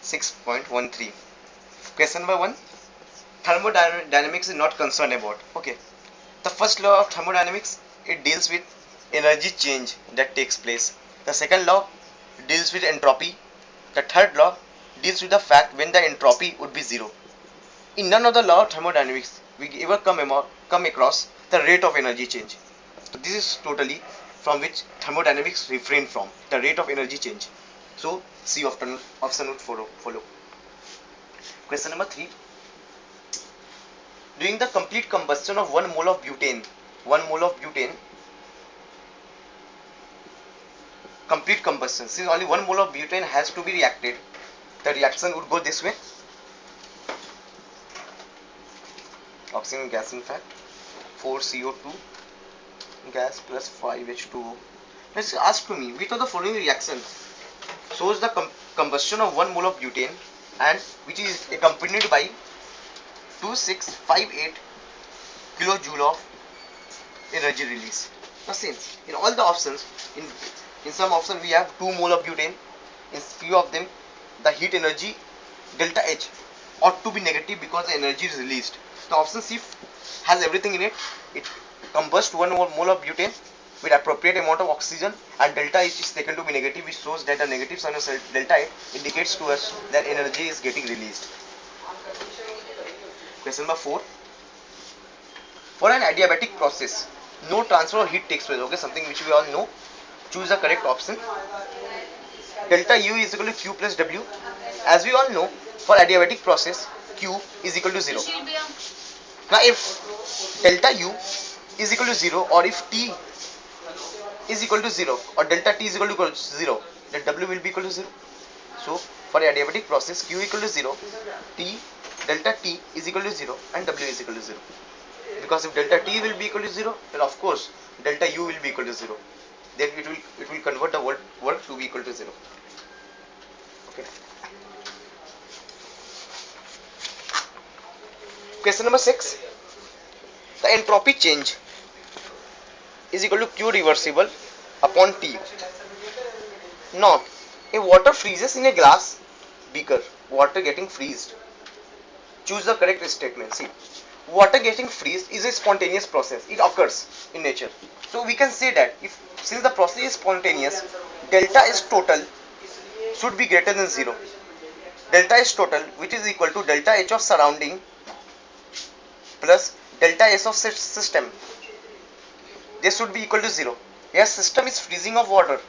6.13. Question number 1. Thermodynamics is not concerned about. Okay. The first law of thermodynamics, it deals with energy change that takes place. The second law deals with entropy. The third law deals with the fact when the entropy would be zero. In none of the law of thermodynamics we ever come across the rate of energy change. So this is totally from which thermodynamics refrain from, the rate of energy change. So C option would follow. Question number 3. During the complete combustion of 1 mole of butane, complete combustion, since only 1 mole of butane has to be reacted, the reaction would go this way. Oxygen gas, in fact, 4CO2 gas plus 5H2O. Let's ask to me, which of the following reaction shows the combustion of 1 mole of butane and which is accompanied by 2658 kilojoule of energy release. Now since in all the options, in some options we have 2 mole of butane, in few of them the heat energy delta H ought to be negative because the energy is released. The option C has everything in it. It combusts 1 mole of butane with appropriate amount of oxygen and delta H is taken to be negative, which shows that the negative sign of delta H indicates to us that energy is getting released. Question number 4. For an adiabatic process, no transfer of heat takes place. Okay, something which we all know. Choose the correct option. Delta U is equal to Q plus W. As we all know, for adiabatic process, Q is equal to 0. Now, if delta U is equal to 0 or if T is equal to 0 or delta T is equal to 0, then W will be equal to 0. So, for adiabatic process, Q equal to 0, delta T is equal to 0 and W is equal to 0. Because if delta T will be equal to 0, then of course delta U will be equal to 0. Then it will convert the work to be equal to 0. Okay. Question number 6. The entropy change is equal to Q reversible upon T. Now, if water freezes in a glass beaker, water getting freezed, choose the correct statement. See, water getting freezed is a spontaneous process. It occurs in nature. So we can say that since the process is spontaneous, delta S total should be greater than 0. Delta S total, which is equal to delta H of surrounding plus delta S of system, this should be equal to 0. Here system is freezing of water.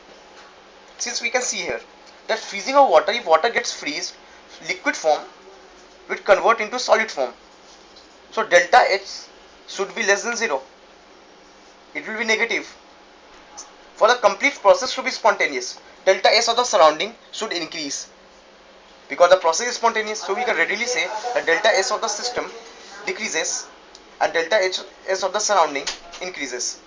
Since we can see here that freezing of water, if water gets freezed, liquid form will convert into solid form. So delta H should be less than 0. It will be negative. For the complete process to be spontaneous, delta S of the surrounding should increase. Because the process is spontaneous, so we can readily say that delta S of the system decreases and delta S of the surrounding increases.